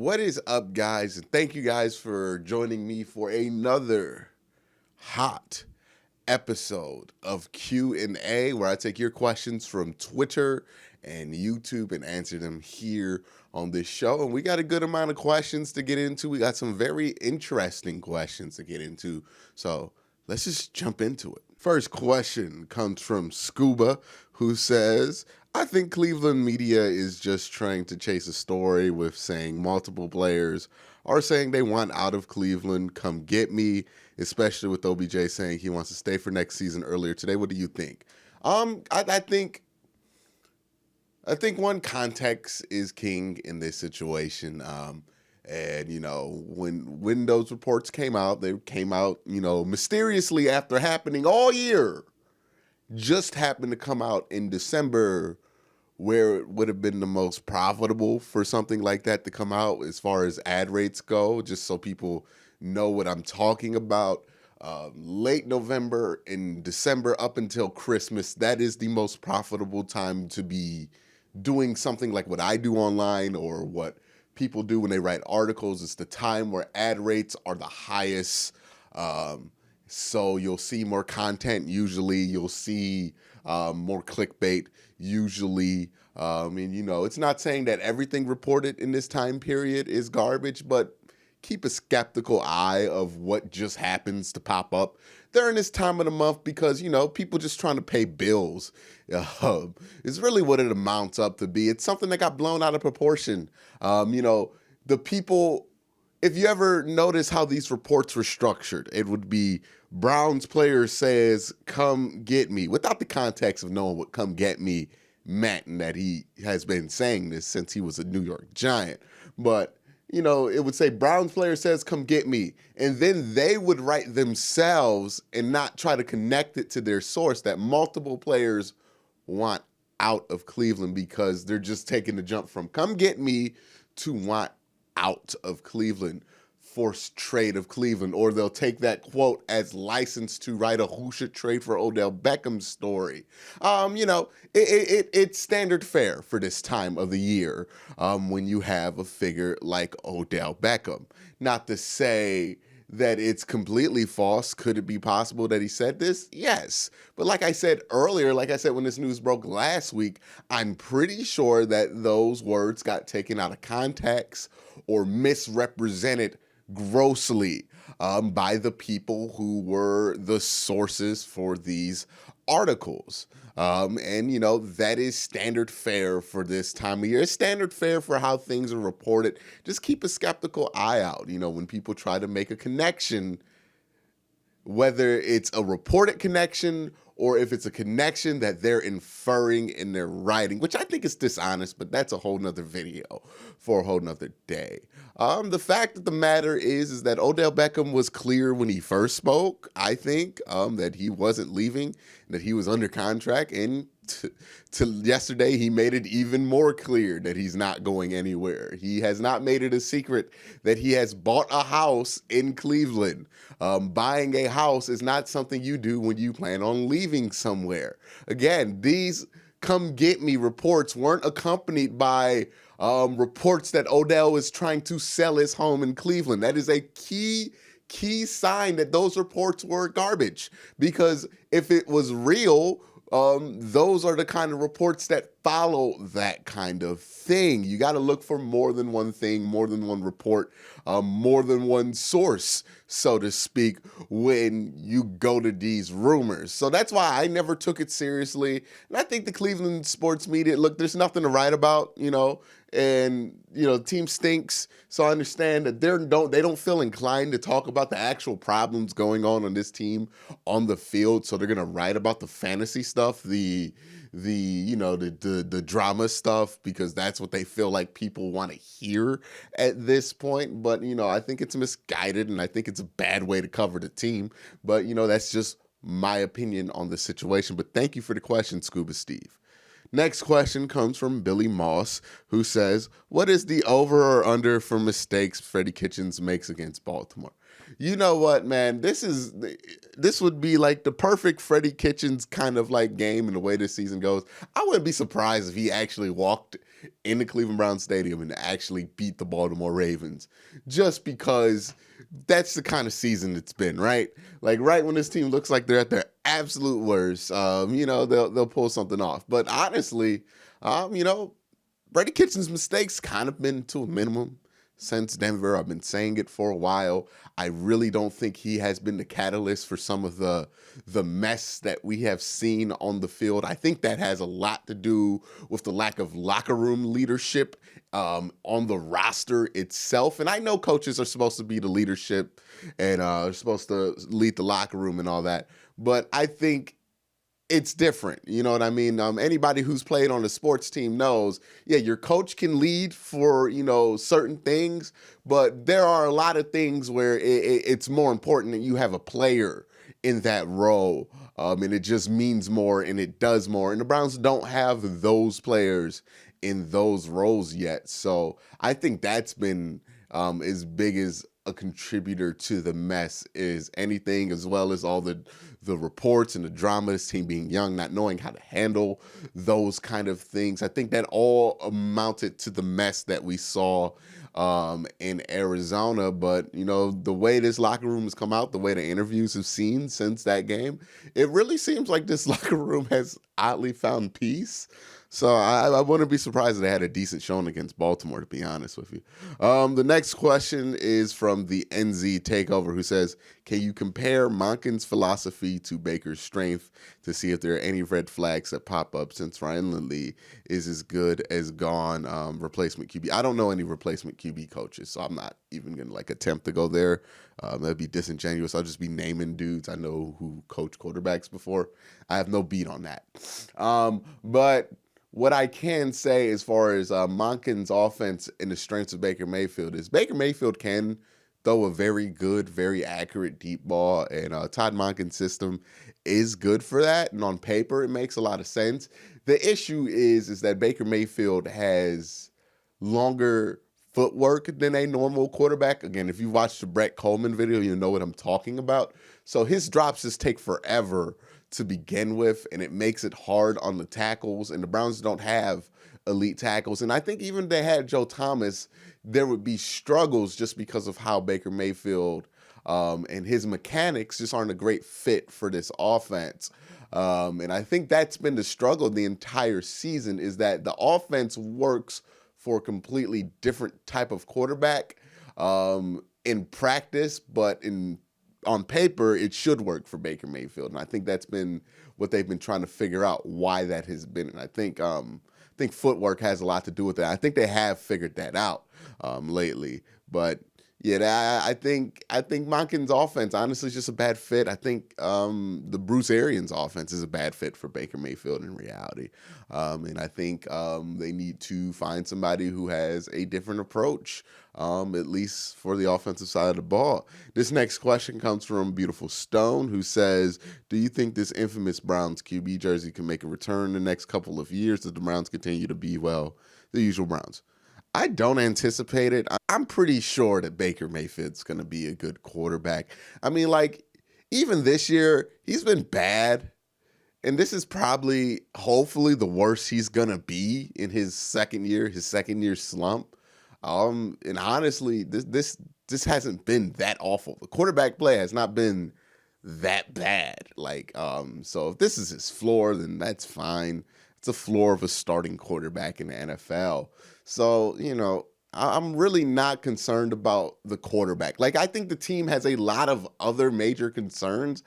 What is up, guys? And thank you guys for joining me for another hot episode of Q&A, where I take your questions from Twitter and YouTube and answer them here on this show. And we got a good amount of questions to get into. We got some very interesting questions to get into. So let's just jump into it. First question comes from Scuba, who says, I think Cleveland media is just trying to chase a story with saying multiple players are saying they want out of Cleveland, come get me, especially with OBJ saying he wants to stay for next season earlier today. What do you think? I think one, context is king in this situation. And, you know, when those reports came out, they came out, you know, mysteriously after happening all year. Just happened to come out in December, where it would have been the most profitable for something like that to come out as far as ad rates go, just so people know what I'm talking about. Late November and December up until Christmas, that is the most profitable time to be doing something like what I do online or what people do when they write articles. It's the time where ad rates are the highest. So you'll see more content. Usually you'll see more clickbait. Usually, and you know, it's not saying that everything reported in this time period is garbage, but keep a skeptical eye of what just happens to pop up during this time of the month, because, you know, people just trying to pay bills is really what it amounts up to be. It's something that got blown out of proportion. You know, the people, if you ever notice how these reports were structured, it would be Browns player says, come get me, without the context of knowing what come get me meant, and that he has been saying this since he was a New York Giant. But, you know, it would say Browns player says, come get me. And then they would write themselves and not try to connect it to their source that multiple players want out of Cleveland, because they're just taking the jump from come get me to want out of Cleveland, forced trade of Cleveland, or they'll take that quote as license to write a who should trade for Odell Beckham story. You know, it's standard fare for this time of the year when you have a figure like Odell Beckham. Not to say that it's completely false. Could it be possible that he said this? Yes. But like I said earlier, like I said when this news broke last week, I'm pretty sure that those words got taken out of context or misrepresented grossly by the people who were the sources for these articles. And, you know, that is standard fare for this time of year. It's standard fare for how things are reported. Just keep a skeptical eye out, you know, when people try to make a connection, whether it's a reported connection or if it's a connection that they're inferring in their writing, which I think is dishonest, but that's a whole nother video for a whole nother day. The fact of the matter is that Odell Beckham was clear when he first spoke, I think, that he wasn't leaving, that he was under contract, and till yesterday, he made it even more clear that he's not going anywhere. He has not made it a secret that he has bought a house in Cleveland. Buying a house is not something you do when you plan on leaving somewhere. Again, these come get me reports weren't accompanied by reports that Odell is trying to sell his home in Cleveland. That is a key sign that those reports were garbage, because if it was real, those are the kind of reports that follow that kind of thing. You got to look for more than one thing, more than one report, more than one source, so to speak, when you go to these rumors. So that's why I never took it seriously. And I think the Cleveland sports media, look, there's nothing to write about, you know, and, you know, the team stinks. So I understand that they don't feel inclined to talk about the actual problems going on this team on the field. So they're going to write about the fantasy stuff, the drama stuff, because that's what they feel like people want to hear at this point. But, you know, I think it's misguided, and I think it's a bad way to cover the team. But, you know, that's just my opinion on the situation. But thank you for the question, Scuba Steve. Next question comes from Billy Moss, who says, what is the over or under for mistakes Freddie Kitchens makes against Baltimore? You know what, man? This would be like the perfect Freddie Kitchens kind of like game in the way this season goes. I wouldn't be surprised if he actually walked in the Cleveland Browns stadium and actually beat the Baltimore Ravens, just because that's the kind of season it's been, right? Like right when this team looks like they're at their absolute worst, they'll pull something off. But honestly, Freddie Kitchens' mistakes kind of been to a minimum since Denver. I've been saying it for a while. I really don't think he has been the catalyst for some of the mess that we have seen on the field. I think that has a lot to do with the lack of locker room leadership on the roster itself. And I know coaches are supposed to be the leadership and are supposed to lead the locker room and all that. But I think it's different. You know what I mean? Anybody who's played on a sports team knows, yeah, your coach can lead for, certain things, but there are a lot of things where it's more important that you have a player in that role. And it just means more and it does more. And the Browns don't have those players in those roles yet. So I think that's been as big as a contributor to the mess is anything, as well as all the reports and the drama, this team being young, not knowing how to handle those kind of things. I think that all amounted to the mess that we saw in Arizona. But, the way this locker room has come out, the way the interviews have seen since that game, it really seems like this locker room has oddly found peace. So I wouldn't be surprised if they had a decent showing against Baltimore, to be honest with you. The next question is from the NZ Takeover, who says, can you compare Monken's philosophy to Baker's strength to see if there are any red flags that pop up since Ryan Lindley is as good as gone replacement QB? I don't know any replacement QB coaches, so I'm not even going to attempt to go there. That'd be disingenuous. I'll just be naming dudes I know who coached quarterbacks before. I have no beat on that. But what I can say as far as Monken's offense and the strengths of Baker Mayfield is Baker Mayfield can throw a very good, very accurate deep ball, and Todd Monken's system is good for that. And on paper, it makes a lot of sense. The issue is that Baker Mayfield has longer footwork than a normal quarterback. Again, if you watched the Brett Coleman video, you know what I'm talking about. So his drops just take forever to begin with, and it makes it hard on the tackles, and the Browns don't have elite tackles. And I think even if they had Joe Thomas, there would be struggles just because of how Baker Mayfield and his mechanics just aren't a great fit for this offense. And I think that's been the struggle the entire season, is that the offense works for a completely different type of quarterback in practice, but on paper, it should work for Baker Mayfield. And I think that's been what they've been trying to figure out, why that has been. And I think footwork has a lot to do with that. I think they have figured that out lately. But yeah, I think Monken's offense, honestly, is just a bad fit. I think the Bruce Arians offense is a bad fit for Baker Mayfield in reality. And I think they need to find somebody who has a different approach, at least for the offensive side of the ball. This next question comes from Beautiful Stone, who says, do you think this infamous Browns QB jersey can make a return in the next couple of years if the Browns continue to be, the usual Browns? I don't anticipate it. I'm pretty sure that Baker Mayfield's going to be a good quarterback. I mean, even this year, he's been bad. And this is probably, hopefully, the worst he's going to be in his second year slump. And honestly, this hasn't been that awful. The quarterback play has not been that bad. So if this is his floor, then that's fine. It's a floor of a starting quarterback in the NFL. So, I'm really not concerned about the quarterback. I think the team has a lot of other major concerns.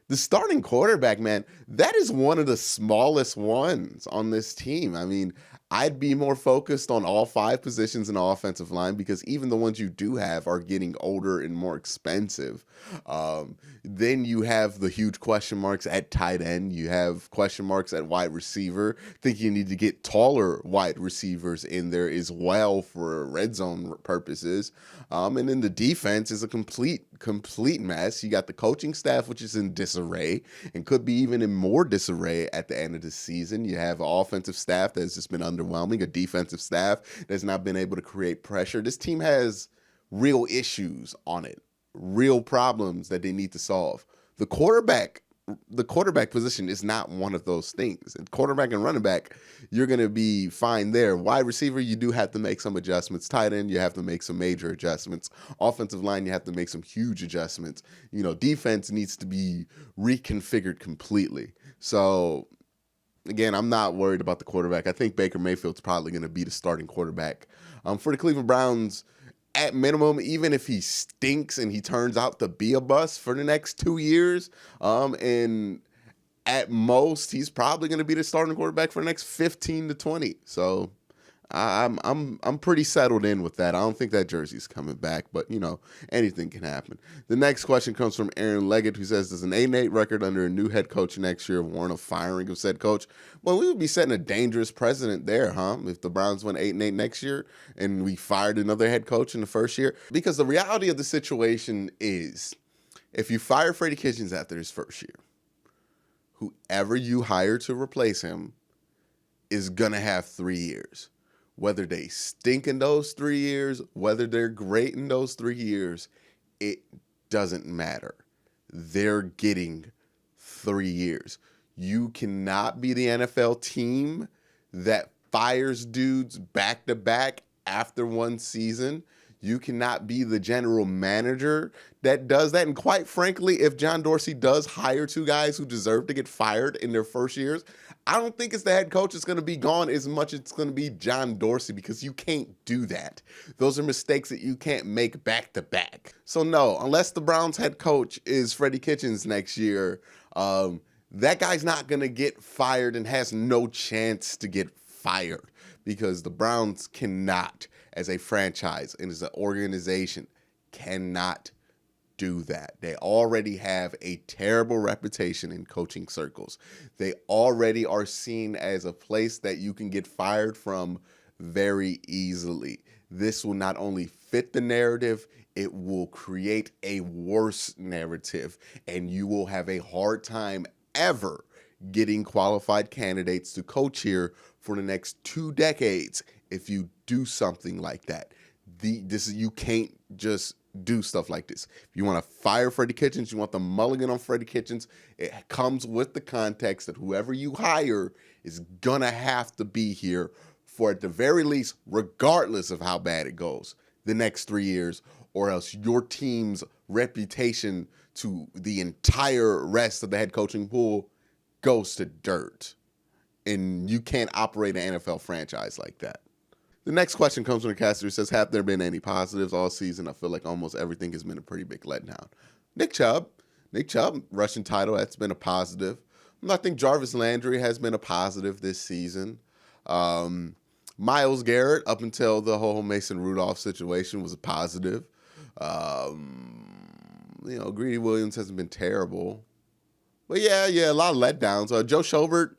The starting quarterback, man, that is one of the smallest ones on this team. I mean, I'd be more focused on all 5 positions in the offensive line, because even the ones you do have are getting older and more expensive. Then you have the huge question marks at tight end. You have question marks at wide receiver. I think you need to get taller wide receivers in there as well for red zone purposes. And then the defense is a complete mess. You got the coaching staff, which is in disarray and could be even in more disarray at the end of the season. You have an offensive staff that's just been underwhelming, a defensive staff that's not been able to create pressure. This team has real issues on it, real problems that they need to solve. The quarterback the quarterback position is not one of those things. And quarterback and running back, you're going to be fine there. Wide receiver, you do have to make some adjustments. Tight end, you have to make some major adjustments. Offensive line, you have to make some huge adjustments. Defense needs to be reconfigured completely. So, again, I'm not worried about the quarterback. I think Baker Mayfield's probably going to be the starting quarterback. For the Cleveland Browns, at minimum, even if he stinks and he turns out to be a bust for the next 2 years, and at most, he's probably going to be the starting quarterback for the next 15 to 20. So I'm pretty settled in with that. I don't think that jersey's coming back, but anything can happen. The next question comes from Aaron Leggett, who says, does an 8-8 record under a new head coach next year warrant a firing of said coach? Well, we would be setting a dangerous precedent there, if the Browns went 8-8 next year and we fired another head coach in the first year. Because the reality of the situation is, if you fire Freddie Kitchens after his first year, whoever you hire to replace him is going to have 3 years. Whether they stink in those 3 years, whether they're great in those 3 years, it doesn't matter. They're getting 3 years. You cannot be the NFL team that fires dudes back to back after one season. You cannot be the general manager that does that. And quite frankly, if John Dorsey does hire 2 guys who deserve to get fired in their first years, I don't think it's the head coach that's going to be gone as much as it's going to be John Dorsey, because you can't do that. Those are mistakes that you can't make back to back. So no, unless the Browns head coach is Freddie Kitchens next year, that guy's not going to get fired and has no chance to get fired, because the Browns cannot, as a franchise and as an organization, cannot do that. They already have a terrible reputation in coaching circles. They already are seen as a place that you can get fired from very easily. This will not only fit the narrative, it will create a worse narrative, and you will have a hard time ever getting qualified candidates to coach here for the next 2 decades if you do something like that. You can't just do stuff like this. If you want to fire Freddie Kitchens, you want the mulligan on Freddie Kitchens, it comes with the context that whoever you hire is going to have to be here for, at the very least, regardless of how bad it goes, the next 3 years, or else your team's reputation to the entire rest of the head coaching pool goes to dirt. And you can't operate an NFL franchise like that. The next question comes from a caster who says, have there been any positives all season? I feel like almost everything has been a pretty big letdown. Nick Chubb, rushing title, that's been a positive. I think Jarvis Landry has been a positive this season. Myles Garrett, up until the whole Mason Rudolph situation, was a positive. Greedy Williams hasn't been terrible. But yeah, a lot of letdowns. Joe Schobert,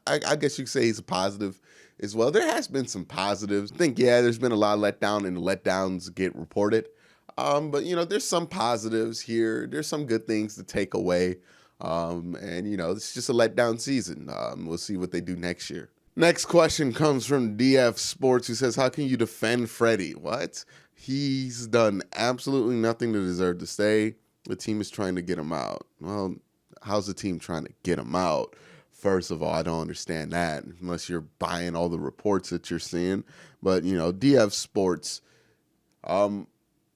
I guess you could say he's a positive as well. There has been some positives. I think, there's been a lot of letdown, and letdowns get reported. But, there's some positives here. There's some good things to take away. It's just a letdown season. We'll see what they do next year. Next question comes from DF Sports, who says, how can you defend Freddie? What? He's done absolutely nothing to deserve to stay. The team is trying to get him out. Well, how's the team trying to get him out? First of all, I don't understand that unless you're buying all the reports that you're seeing. But, DF Sports, how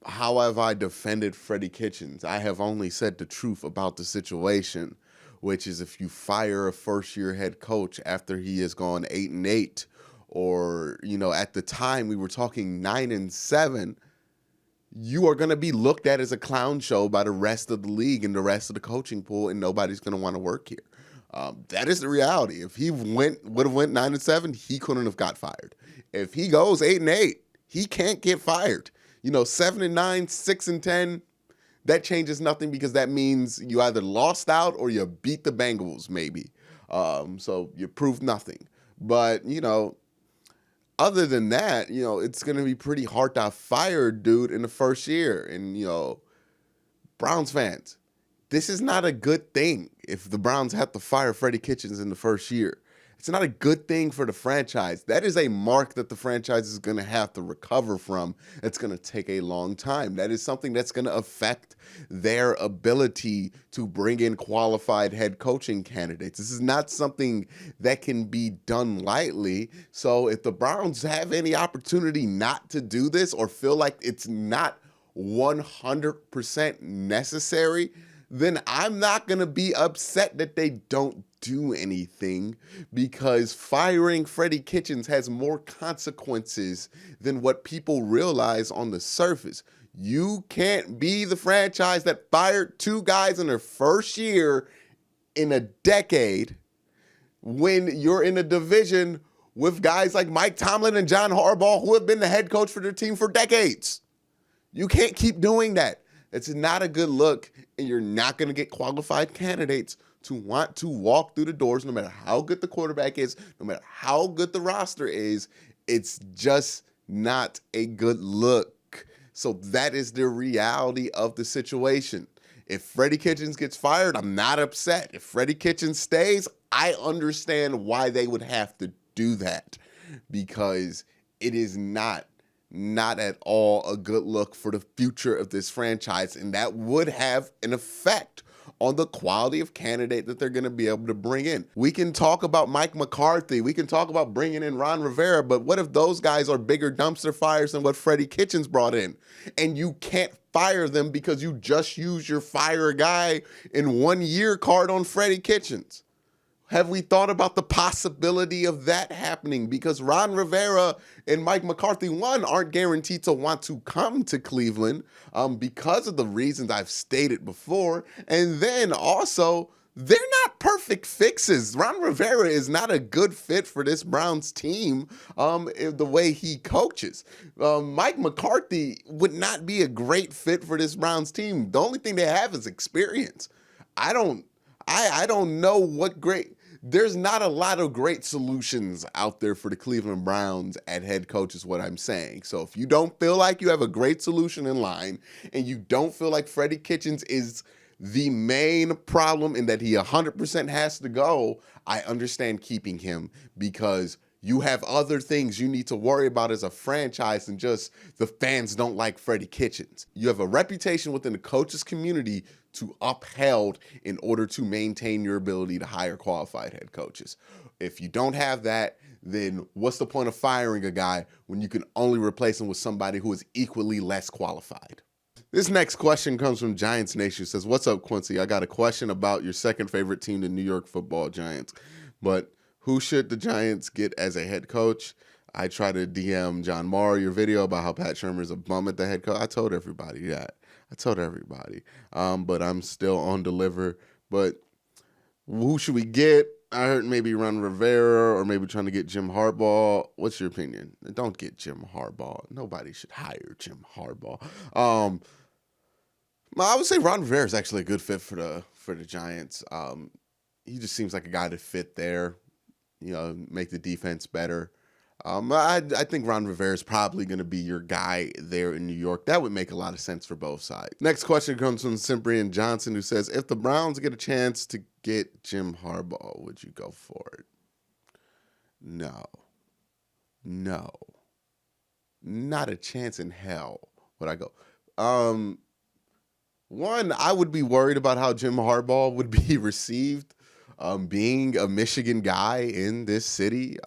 have I defended Freddie Kitchens? I have only said the truth about the situation, which is if you fire a first-year head coach after he has gone 8-8, or, at the time we were talking 9-7, you are going to be looked at as a clown show by the rest of the league and the rest of the coaching pool, and nobody's going to want to work here. That is the reality. If he would have went 9-7, he couldn't have got fired. If he goes 8-8, he can't get fired. 7-9, 6-10, that changes nothing, because that means you either lost out or you beat the Bengals, maybe. So you proved nothing. But, other than that, it's going to be pretty hard to fire a dude in the first year. And, Browns fans, this is not a good thing if the Browns have to fire Freddie Kitchens in the first year. It's not a good thing for the franchise. That is a mark that the franchise is going to have to recover from. It's going to take a long time. That is something that's going to affect their ability to bring in qualified head coaching candidates. This is not something that can be done lightly. So if the Browns have any opportunity not to do this or feel like it's not 100% necessary, then I'm not going to be upset that they don't do anything, because firing Freddie Kitchens has more consequences than what people realize on the surface. You can't be the franchise that fired 2 guys in their first year in a decade when you're in a division with guys like Mike Tomlin and John Harbaugh, who have been the head coach for their team for decades. You can't keep doing that. It's not a good look, and you're not going to get qualified candidates to want to walk through the doors, no matter how good the quarterback is, no matter how good the roster is. It's just not a good look. So that is the reality of the situation. If Freddie Kitchens gets fired, I'm not upset. If Freddie Kitchens stays, I understand why they would have to do that, because it is not at all a good look for the future of this franchise, and that would have an effect on the quality of candidate that they're going to be able to bring in. We can talk about Mike McCarthy. We can talk about bringing in Ron Rivera, but what if those guys are bigger dumpster fires than what Freddie Kitchens brought in? And you can't fire them because you just used your fire a guy in 1 year card on Freddie Kitchens. Have we thought about the possibility of that happening? Because Ron Rivera and Mike McCarthy, one, aren't guaranteed to want to come to Cleveland because of the reasons I've stated before. And then also, they're not perfect fixes. Ron Rivera is not a good fit for this Browns team the way he coaches. Mike McCarthy would not be a great fit for this Browns team. The only thing they have is experience. I don't know what great... There's not a lot of great solutions out there for the Cleveland Browns at head coach is what I'm saying. So if you don't feel like you have a great solution in line, and you don't feel like Freddie Kitchens is the main problem and that he 100% has to go, I understand keeping him, because you have other things you need to worry about as a franchise than just the fans don't like Freddie Kitchens. You have a reputation within the coaches community to upheld in order to maintain your ability to hire qualified head coaches. If you don't have that, then what's the point of firing a guy when you can only replace him with somebody who is equally less qualified? This next question comes from Giants Nation. It says, "What's up, Quincy? I got a question about your second favorite team, the New York Football Giants. But who should the Giants get as a head coach? I try to DM John Morrow your video about how Pat Shurmur is a bum at the head coach. I told everybody that. But I'm still on deliver. But who should we get? I heard maybe Ron Rivera or maybe trying to get Jim Harbaugh. What's your opinion? Don't get Jim Harbaugh. Nobody should hire Jim Harbaugh. I would say Ron Rivera is actually a good fit for the Giants. He just seems like a guy to fit there, make the defense better. I think Ron Rivera is probably going to be your guy there in New York. That would make a lot of sense for both sides. Next question comes from Cyprian Johnson, who says, if the Browns get a chance to get Jim Harbaugh, would you go for it? No. Not a chance in hell would I go. One, I would be worried about how Jim Harbaugh would be received. Being a Michigan guy in this city,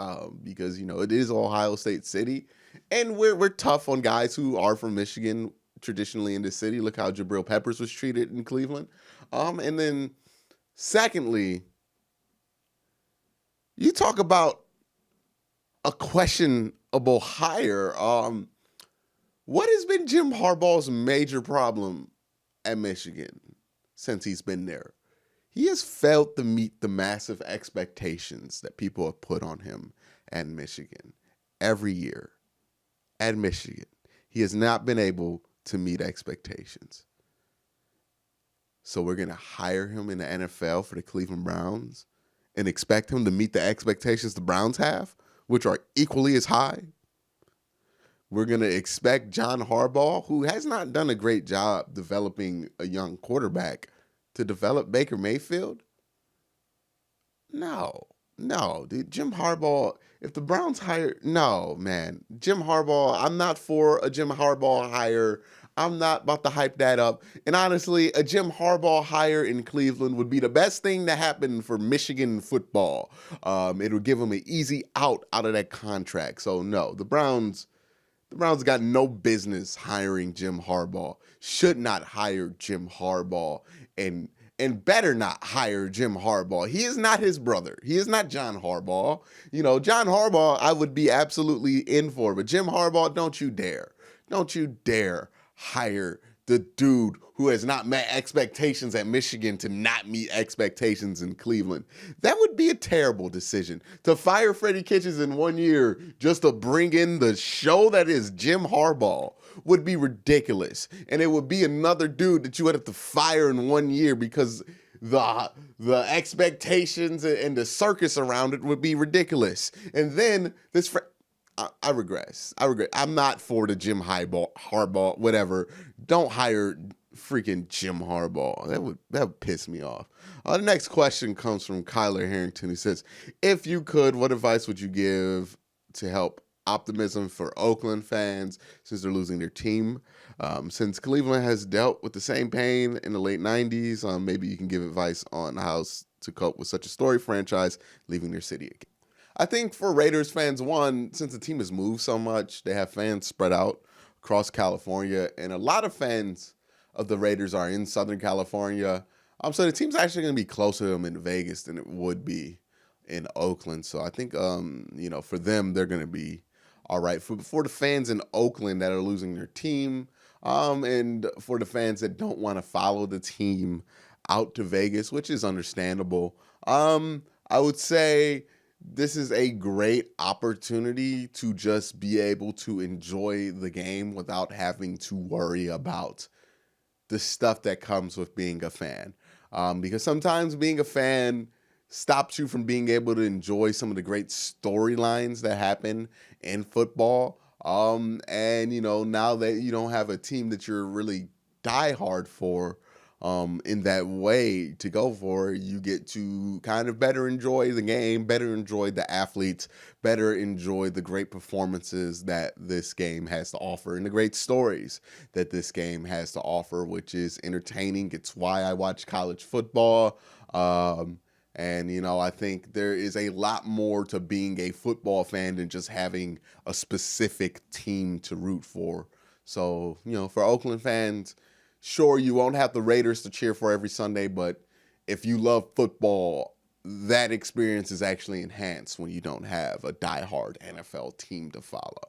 because it is Ohio State City, and we're tough on guys who are from Michigan traditionally in this city. Look how Jabril Peppers was treated in Cleveland. And then secondly, you talk about a questionable hire. What has been Jim Harbaugh's major problem at Michigan since he's been there? He has failed to meet the massive expectations that people have put on him at Michigan every year. At Michigan, he has not been able to meet expectations. So we're going to hire him in the NFL for the Cleveland Browns and expect him to meet the expectations the Browns have, which are equally as high. We're going to expect John Harbaugh, who has not done a great job developing a young quarterback, to develop Baker Mayfield? No. No, dude, Jim Harbaugh, if the Browns hire, no, man. Jim Harbaugh, I'm not for a Jim Harbaugh hire. I'm not about to hype that up. And honestly, a Jim Harbaugh hire in Cleveland would be the best thing to happen for Michigan football. It would give them an easy out of that contract. So no, the Browns got no business hiring Jim Harbaugh. Should not hire Jim Harbaugh, and better not hire Jim Harbaugh. He is not his brother. He is not John Harbaugh. John Harbaugh I would be absolutely in for, but Jim Harbaugh, don't you dare. Don't you dare hire the dude who has not met expectations at Michigan to not meet expectations in Cleveland. That would be a terrible decision. To fire Freddie Kitchens in 1 year just to bring in the show that is Jim Harbaugh would be ridiculous. And it would be another dude that you would have to fire in 1 year because the expectations and the circus around it would be ridiculous. And then I regress. I'm not for the Jim Harbaugh, whatever. Don't hire freaking Jim Harbaugh. That would piss me off. The next question comes from Kyler Harrington. He says, if you could, what advice would you give to help optimism for Oakland fans since they're losing their team? Since Cleveland has dealt with the same pain in the late 90s, maybe you can give advice on how to cope with such a storied franchise leaving their city again. I think for Raiders fans, one, since the team has moved so much, they have fans spread out across California, and a lot of fans of the Raiders are in Southern California. So the team's actually going to be closer to them in Vegas than it would be in Oakland. So I think, for them, they're going to be all right. For the fans in Oakland that are losing their team, and for the fans that don't want to follow the team out to Vegas, which is understandable, I would say this is a great opportunity to just be able to enjoy the game without having to worry about the stuff that comes with being a fan. Because sometimes being a fan stops you from being able to enjoy some of the great storylines that happen in football. Now that you don't have a team that you're really diehard for, in that way to go for, you get to kind of better enjoy the game, better enjoy the athletes, better enjoy the great performances that this game has to offer and the great stories that this game has to offer, which is entertaining. It's why I watch college football. I think there is a lot more to being a football fan than just having a specific team to root for. So, for Oakland fans, sure, you won't have the Raiders to cheer for every Sunday, but if you love football, that experience is actually enhanced when you don't have a diehard NFL team to follow.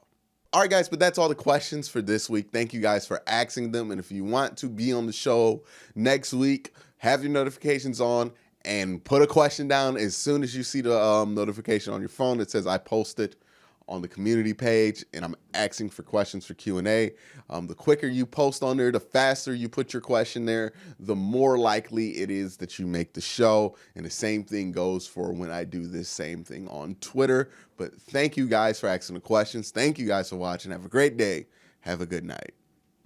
All right, guys, but that's all the questions for this week. Thank you guys for asking them. And if you want to be on the show next week, have your notifications on and put a question down as soon as you see the notification on your phone that says I posted on the community page, and I'm asking for questions for Q&A. The quicker you post on there, the faster you put your question there, the more likely it is that you make the show. And the same thing goes for when I do this same thing on Twitter. But thank you guys for asking the questions. Thank you guys for watching. Have a great day. Have a good night.